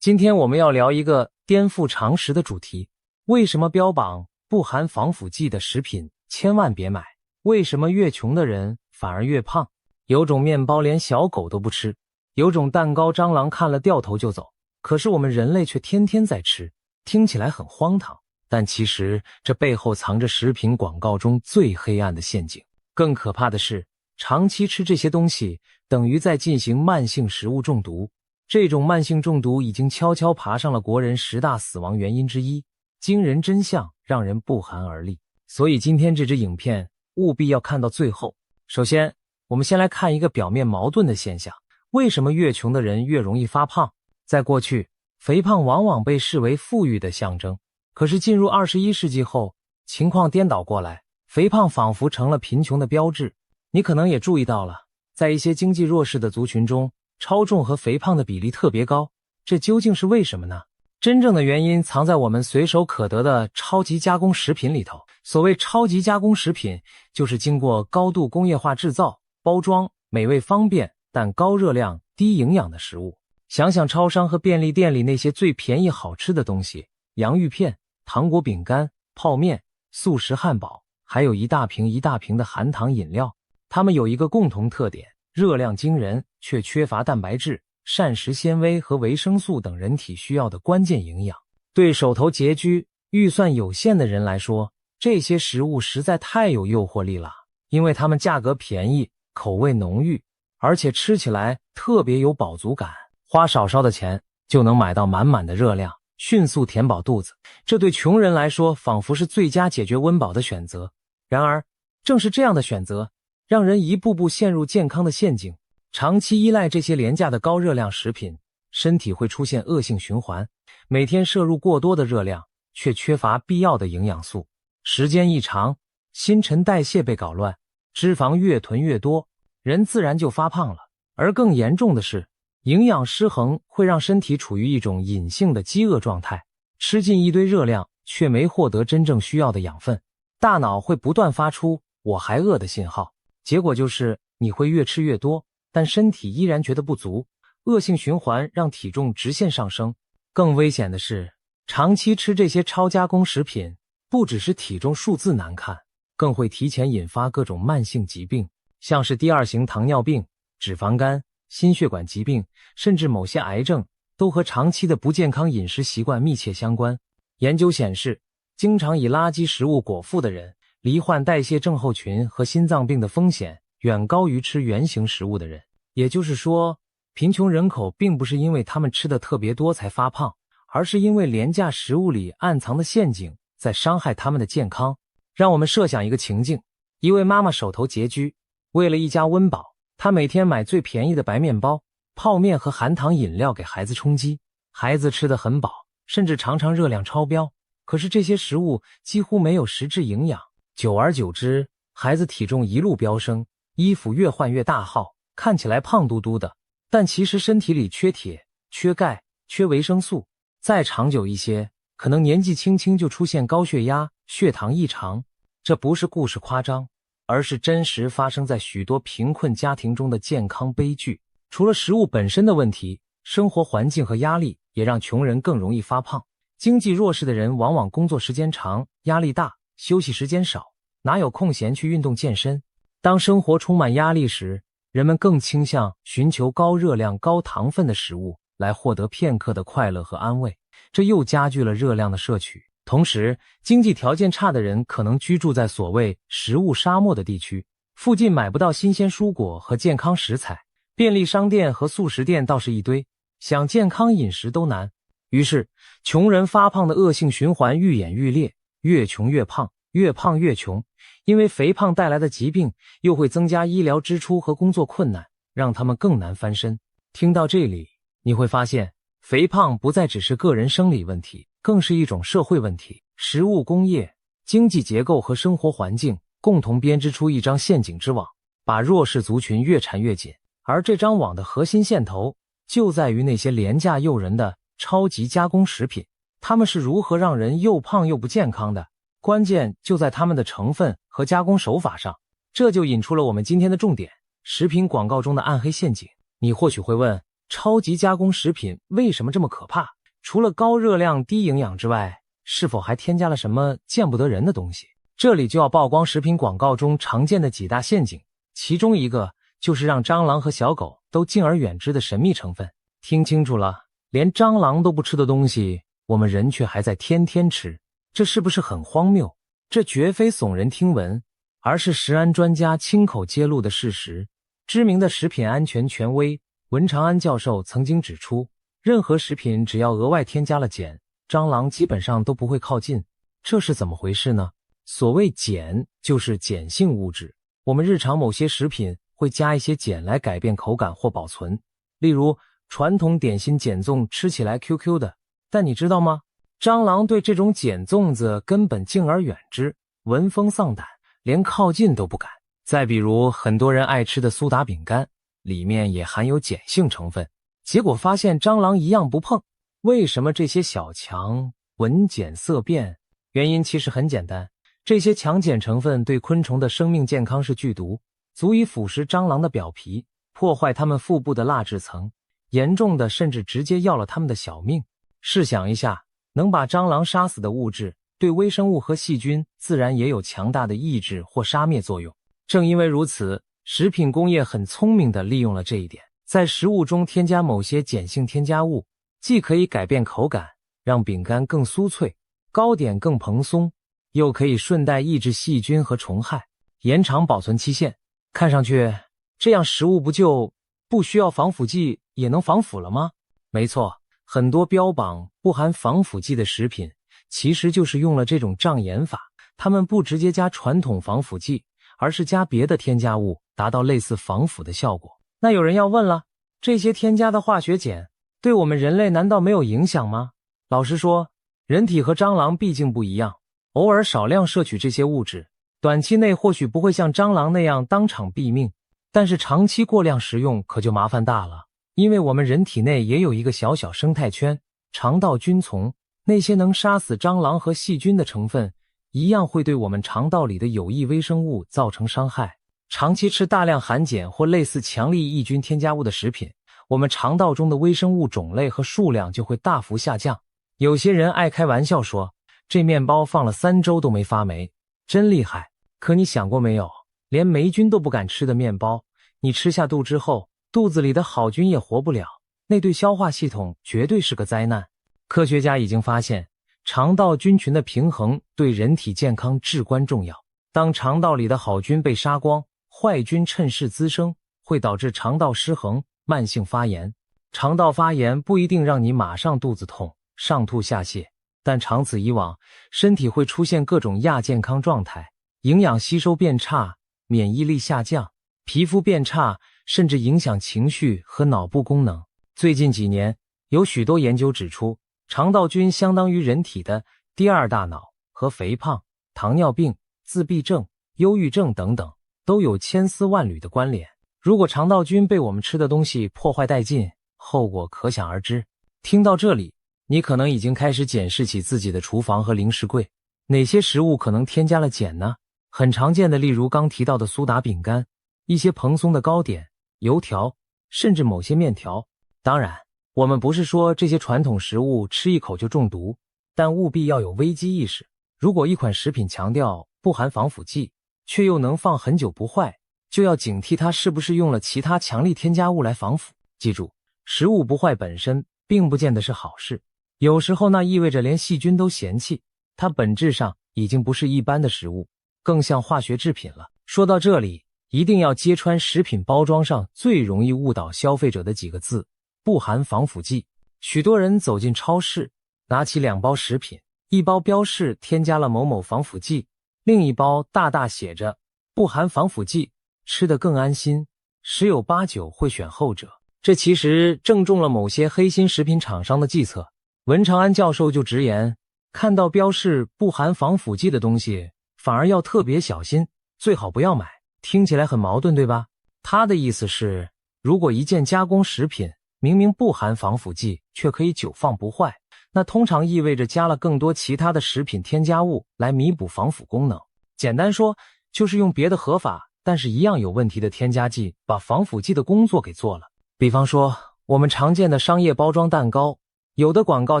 今天我们要聊一个颠覆常识的主题：为什么标榜不含防腐剂的食品千万别买？为什么越穷的人反而越胖？有种面包连小狗都不吃，有种蛋糕蟑螂看了掉头就走，可是我们人类却天天在吃。听起来很荒唐，但其实这背后藏着食品广告中最黑暗的陷阱。更可怕的是，长期吃这些东西等于在进行慢性食物中毒。这种慢性中毒已经悄悄爬上了国人10大死亡原因之一，惊人真相让人不寒而栗。所以今天这支影片务必要看到最后。首先，我们先来看一个表面矛盾的现象：为什么越穷的人越容易发胖？在过去，肥胖往往被视为富裕的象征，可是进入21世纪后，情况颠倒过来，肥胖仿佛成了贫穷的标志。你可能也注意到了，在一些经济弱势的族群中，超重和肥胖的比例特别高，这究竟是为什么呢？真正的原因藏在我们随手可得的超级加工食品里头。所谓超级加工食品，就是经过高度工业化制造、包装、美味方便但高热量、低营养的食物。想想超商和便利店里那些最便宜好吃的东西，洋芋片、糖果饼干、泡面、速食汉堡，还有一大瓶一大瓶的含糖饮料，它们有一个共同特点：热量惊人，却缺乏蛋白质、膳食纤维和维生素等人体需要的关键营养。对手头拮据、预算有限的人来说，这些食物实在太有诱惑力了，因为它们价格便宜，口味浓郁，而且吃起来特别有饱足感，花少少的钱就能买到满满的热量，迅速填饱肚子。这对穷人来说仿佛是最佳解决温饱的选择。然而，正是这样的选择，让人一步步陷入健康的陷阱。长期依赖这些廉价的高热量食品，身体会出现恶性循环，每天摄入过多的热量，却缺乏必要的营养素。时间一长，新陈代谢被搞乱，脂肪越囤越多，人自然就发胖了。而更严重的是，营养失衡会让身体处于一种隐性的饥饿状态，吃进一堆热量，却没获得真正需要的养分。大脑会不断发出我还饿的信号，结果就是你会越吃越多，但身体依然觉得不足，恶性循环让体重直线上升。更危险的是，长期吃这些超加工食品，不只是体重数字难看，更会提前引发各种慢性疾病，像是第2型糖尿病、脂肪肝、心血管疾病，甚至某些癌症，都和长期的不健康饮食习惯密切相关。研究显示，经常以垃圾食物果腹的人，罹患代谢症候群和心脏病的风险远高于吃原型食物的人。也就是说，贫穷人口并不是因为他们吃的特别多才发胖，而是因为廉价食物里暗藏的陷阱在伤害他们的健康。让我们设想一个情境，一位妈妈手头拮据，为了一家温饱，她每天买最便宜的白面包、泡面和含糖饮料给孩子充饥。孩子吃得很饱，甚至常常热量超标，可是这些食物几乎没有实质营养。久而久之，孩子体重一路飙升，衣服越换越大号，看起来胖嘟嘟的，但其实身体里缺铁、缺钙、缺维生素。再长久一些，可能年纪轻轻就出现高血压、血糖异常。这不是故事夸张，而是真实发生在许多贫困家庭中的健康悲剧。除了食物本身的问题，生活环境和压力也让穷人更容易发胖。经济弱势的人往往工作时间长，压力大，休息时间少，哪有空闲去运动健身？当生活充满压力时，人们更倾向寻求高热量、高糖分的食物来获得片刻的快乐和安慰，这又加剧了热量的摄取。同时，经济条件差的人可能居住在所谓食物沙漠的地区，附近买不到新鲜蔬果和健康食材，便利商店和速食店倒是一堆，想健康饮食都难。于是，穷人发胖的恶性循环愈演愈烈，越穷越胖，越胖越穷。因为肥胖带来的疾病又会增加医疗支出和工作困难，让他们更难翻身。听到这里，你会发现，肥胖不再只是个人生理问题，更是一种社会问题。食物工业、经济结构和生活环境共同编织出一张陷阱之网，把弱势族群越缠越紧。而这张网的核心线头，就在于那些廉价诱人的超级加工食品。它们是如何让人又胖又不健康的？关键就在它们的成分和加工手法上。这就引出了我们今天的重点：食品广告中的暗黑陷阱。你或许会问，超级加工食品为什么这么可怕？除了高热量、低营养之外，是否还添加了什么见不得人的东西？这里就要曝光食品广告中常见的几大陷阱，其中一个就是让蟑螂和小狗都敬而远之的神秘成分。听清楚了，连蟑螂都不吃的东西，我们人却还在天天吃，这是不是很荒谬？这绝非耸人听闻，而是食安专家亲口揭露的事实。知名的食品安全权威文长安教授曾经指出，任何食品只要额外添加了碱，蟑螂基本上都不会靠近。这是怎么回事呢？所谓碱，就是碱性物质。我们日常某些食品会加一些碱来改变口感或保存，例如传统点心碱粽吃起来 QQ 的，但你知道吗？蟑螂对这种碱粽子根本敬而远之，闻风丧胆，连靠近都不敢。再比如很多人爱吃的苏打饼干，里面也含有碱性成分，结果发现蟑螂一样不碰。为什么这些小强闻碱色变？原因其实很简单，这些强碱成分对昆虫的生命健康是剧毒，足以腐蚀蟑螂的表皮，破坏它们腹部的蜡质层，严重的甚至直接要了它们的小命。试想一下，能把蟑螂杀死的物质，对微生物和细菌自然也有强大的抑制或杀灭作用。正因为如此，食品工业很聪明地利用了这一点，在食物中添加某些碱性添加物，既可以改变口感，让饼干更酥脆，糕点更蓬松，又可以顺带抑制细菌和虫害，延长保存期限。看上去，这样食物不就不需要防腐剂也能防腐了吗？没错，很多标榜不含防腐剂的食品，其实就是用了这种障眼法。他们不直接加传统防腐剂，而是加别的添加物，达到类似防腐的效果。那有人要问了，这些添加的化学碱对我们人类难道没有影响吗？老实说，人体和蟑螂毕竟不一样，偶尔少量摄取这些物质，短期内或许不会像蟑螂那样当场毙命，但是长期过量食用可就麻烦大了。因为我们人体内也有一个小小生态圈，肠道菌丛，那些能杀死蟑螂和细菌的成分，一样会对我们肠道里的有益微生物造成伤害。长期吃大量含碱或类似强力抑菌添加物的食品，我们肠道中的微生物种类和数量就会大幅下降。有些人爱开玩笑说，这面包放了3周都没发霉，真厉害。可你想过没有，连霉菌都不敢吃的面包，你吃下肚之后，肚子里的好菌也活不了，那对消化系统绝对是个灾难。科学家已经发现，肠道菌群的平衡对人体健康至关重要。当肠道里的好菌被杀光，坏菌趁势滋生，会导致肠道失衡、慢性发炎。肠道发炎不一定让你马上肚子痛、上吐下泻，但长此以往，身体会出现各种亚健康状态，营养吸收变差，免疫力下降，皮肤变差，甚至影响情绪和脑部功能。最近几年，有许多研究指出，肠道菌相当于人体的第2大脑，和肥胖、糖尿病、自闭症、忧郁症等等都有千丝万缕的关联。如果肠道菌被我们吃的东西破坏殆尽，后果可想而知。听到这里，你可能已经开始检视起自己的厨房和零食柜，哪些食物可能添加了碱呢？很常见的，例如刚提到的苏打饼干，一些蓬松的糕点、油条，甚至某些面条。当然，我们不是说这些传统食物吃一口就中毒，但务必要有危机意识。如果一款食品强调不含防腐剂，却又能放很久不坏，就要警惕它是不是用了其他强力添加物来防腐。记住，食物不坏本身并不见得是好事，有时候那意味着连细菌都嫌弃，它本质上已经不是一般的食物，更像化学制品了。说到这里，一定要揭穿食品包装上最容易误导消费者的几个字：不含防腐剂。许多人走进超市，拿起2包食品，一包标示添加了某某防腐剂，另一包大大写着不含防腐剂，吃得更安心，十有八九会选后者。这其实正中了某些黑心食品厂商的计策。文长安教授就直言，看到标示不含防腐剂的东西，反而要特别小心，最好不要买。听起来很矛盾，对吧？他的意思是，如果一件加工食品明明不含防腐剂，却可以久放不坏，那通常意味着加了更多其他的食品添加物来弥补防腐功能。简单说，就是用别的合法但是一样有问题的添加剂把防腐剂的工作给做了。比方说，我们常见的商业包装蛋糕，有的广告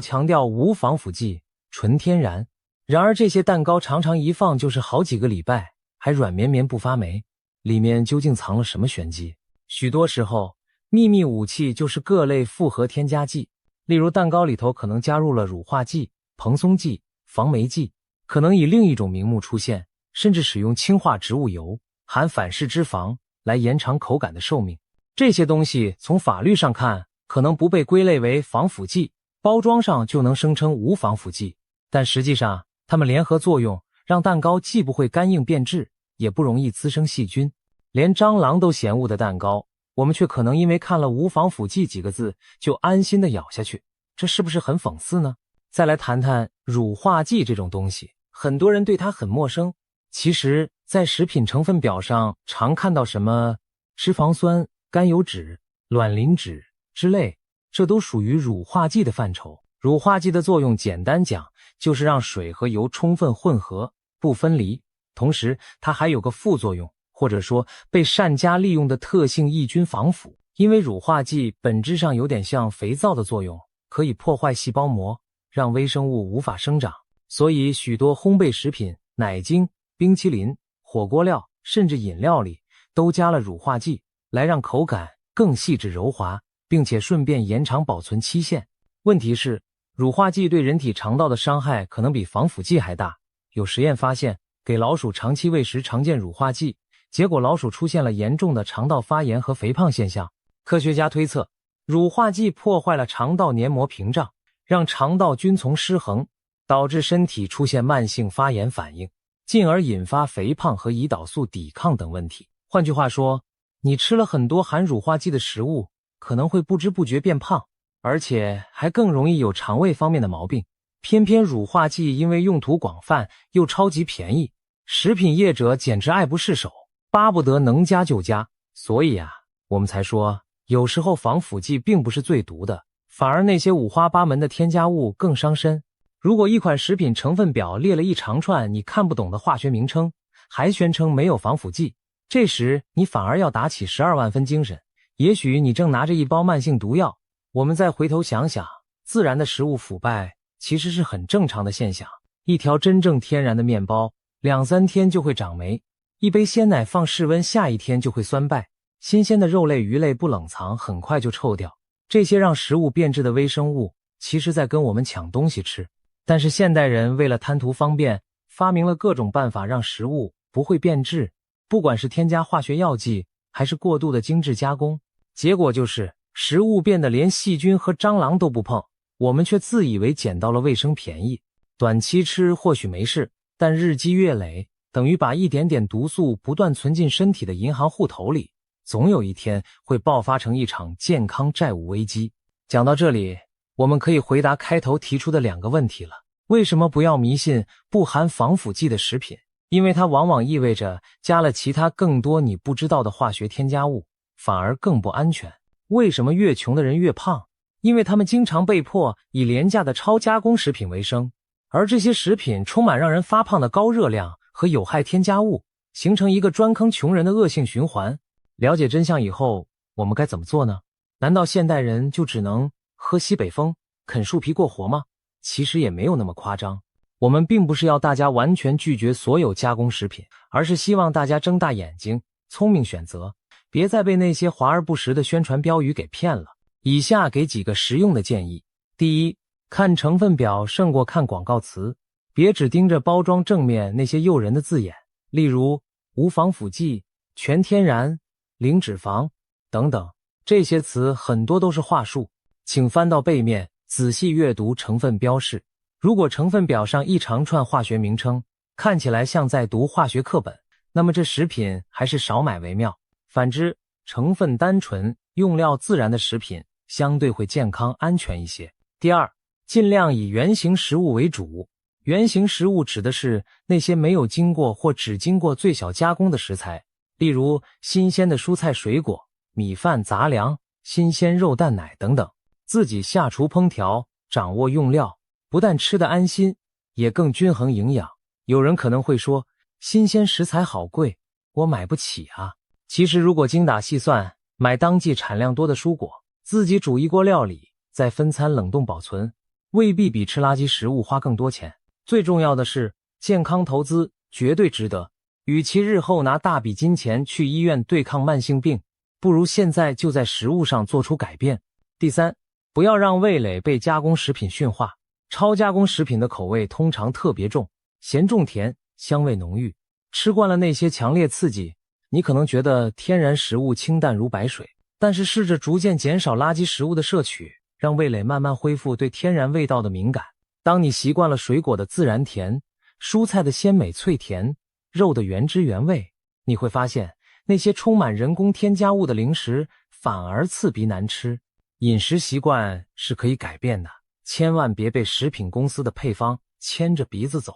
强调无防腐剂、纯天然，然而这些蛋糕常常一放就是好几个礼拜，还软绵绵不发霉，里面究竟藏了什么玄机？许多时候，秘密武器就是各类复合添加剂，例如蛋糕里头可能加入了乳化剂、蓬松剂、防霉剂，可能以另一种名目出现，甚至使用氢化植物油、含反式脂肪来延长口感的寿命。这些东西从法律上看可能不被归类为防腐剂，包装上就能声称无防腐剂，但实际上它们联合作用让蛋糕既不会干硬变质，也不容易滋生细菌。连蟑螂都嫌恶的蛋糕，我们却可能因为看了无防腐剂几个字就安心的咬下去，这是不是很讽刺呢？再来谈谈乳化剂这种东西，很多人对它很陌生。其实在食品成分表上常看到什么脂肪酸、甘油酯、卵磷脂之类，这都属于乳化剂的范畴。乳化剂的作用简单讲就是让水和油充分混合，不分离，同时它还有个副作用，或者说被善加利用的特性抑菌防腐。因为乳化剂本质上有点像肥皂的作用，可以破坏细胞膜，让微生物无法生长，所以许多烘焙食品、奶精、冰淇淋、火锅料甚至饮料里都加了乳化剂，来让口感更细致柔滑，并且顺便延长保存期限。问题是，乳化剂对人体肠道的伤害可能比防腐剂还大。有实验发现，给老鼠长期喂食常见乳化剂，结果老鼠出现了严重的肠道发炎和肥胖现象。科学家推测，乳化剂破坏了肠道黏膜屏障，让肠道菌丛失衡，导致身体出现慢性发炎反应，进而引发肥胖和胰岛素抵抗等问题。换句话说，你吃了很多含乳化剂的食物，可能会不知不觉变胖，而且还更容易有肠胃方面的毛病。偏偏乳化剂因为用途广泛又超级便宜，食品业者简直爱不释手，巴不得能加就加。所以我们才说，有时候防腐剂并不是最毒的，反而那些五花八门的添加物更伤身。如果一款食品成分表列了一长串你看不懂的化学名称，还宣称没有防腐剂，这时你反而要打起12万分精神。也许你正拿着一包慢性毒药。我们再回头想想，自然的食物腐败其实是很正常的现象。一条真正天然的面包2-3天就会长霉，一杯鲜奶放室温下一天就会酸败，新鲜的肉类鱼类不冷藏很快就臭掉。这些让食物变质的微生物其实在跟我们抢东西吃。但是现代人为了贪图方便，发明了各种办法让食物不会变质，不管是添加化学药剂还是过度的精致加工，结果就是食物变得连细菌和蟑螂都不碰，我们却自以为捡到了卫生便宜。短期吃或许没事，但日积月累，等于把一点点毒素不断存进身体的银行户头里，总有一天会爆发成一场健康债务危机。讲到这里，我们可以回答开头提出的2个问题了。为什么不要迷信不含防腐剂的食品？因为它往往意味着加了其他更多你不知道的化学添加物，反而更不安全。为什么越穷的人越胖？因为他们经常被迫以廉价的超加工食品为生，而这些食品充满让人发胖的高热量和有害添加物，形成一个专坑穷人的恶性循环。了解真相以后，我们该怎么做呢？难道现代人就只能喝西北风、啃树皮过活吗？其实也没有那么夸张。我们并不是要大家完全拒绝所有加工食品，而是希望大家睁大眼睛，聪明选择，别再被那些华而不实的宣传标语给骗了。以下给几个实用的建议。第一，看成分表胜过看广告词，别只盯着包装正面那些诱人的字眼，例如无防腐剂、全天然、零脂肪等等，这些词很多都是话术。请翻到背面，仔细阅读成分标示。如果成分表上一长串化学名称，看起来像在读化学课本，那么这食品还是少买为妙。反之，成分单纯、用料自然的食品相对会健康安全一些。第二，尽量以原型食物为主。原型食物指的是那些没有经过或只经过最小加工的食材，例如新鲜的蔬菜水果、米饭杂粮、新鲜肉蛋奶等等。自己下厨烹调，掌握用料，不但吃得安心，也更均衡营养。有人可能会说，新鲜食材好贵，我买不起啊。其实如果精打细算，买当季产量多的蔬果，自己煮一锅料理，再分餐冷冻保存，未必比吃垃圾食物花更多钱。最重要的是，健康投资绝对值得。与其日后拿大笔金钱去医院对抗慢性病，不如现在就在食物上做出改变。第三，不要让味蕾被加工食品驯化。超加工食品的口味通常特别重，咸重甜，香味浓郁。吃惯了那些强烈刺激，你可能觉得天然食物清淡如白水，但是试着逐渐减少垃圾食物的摄取，让味蕾慢慢恢复对天然味道的敏感。当你习惯了水果的自然甜，蔬菜的鲜美脆甜，肉的原汁原味，你会发现那些充满人工添加物的零食反而刺鼻难吃。饮食习惯是可以改变的，千万别被食品公司的配方牵着鼻子走。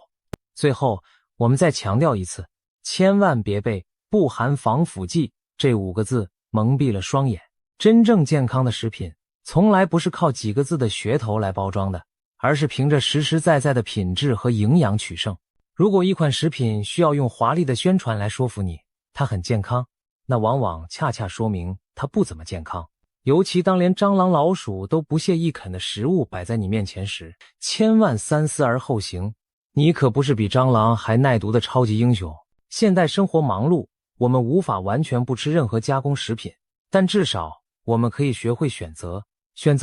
最后，我们再强调一次，千万别被不含防腐剂这5个字蒙蔽了双眼。真正健康的食品从来不是靠几个字的噱头来包装的，而是凭着实实在在的品质和营养取胜。如果一款食品需要用华丽的宣传来说服你它很健康，那往往恰恰说明它不怎么健康。尤其当连蟑螂老鼠都不屑一啃的食物摆在你面前时，千万三思而后行。你可不是比蟑螂还耐毒的超级英雄。现代生活忙碌，我们无法完全不吃任何加工食品，但至少我们可以学会选择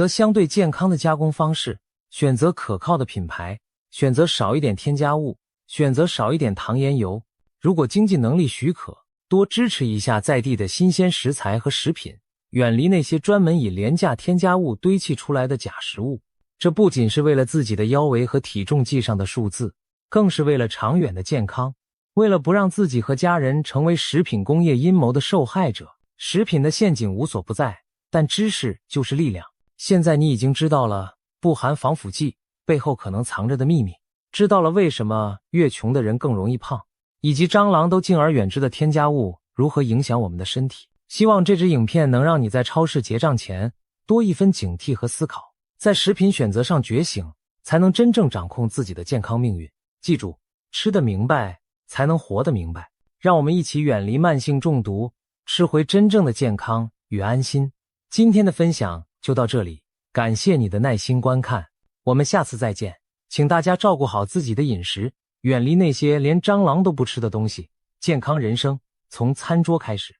相对健康的加工方式，选择可靠的品牌，选择少一点添加物，选择少一点糖盐油。如果经济能力许可，多支持一下在地的新鲜食材和食品，远离那些专门以廉价添加物堆砌出来的假食物。这不仅是为了自己的腰围和体重计上的数字，更是为了长远的健康。为了不让自己和家人成为食品工业阴谋的受害者，食品的陷阱无所不在，但知识就是力量。现在你已经知道了不含防腐剂背后可能藏着的秘密，知道了为什么越穷的人更容易胖，以及蟑螂都敬而远之的添加物如何影响我们的身体。希望这支影片能让你在超市结账前多一分警惕和思考，在食品选择上觉醒，才能真正掌控自己的健康命运。记住，吃得明白才能活得明白。让我们一起远离慢性中毒，吃回真正的健康与安心。今天的分享就到这里，感谢你的耐心观看，我们下次再见。请大家照顾好自己的饮食，远离那些连蟑螂都不吃的东西。健康人生从餐桌开始。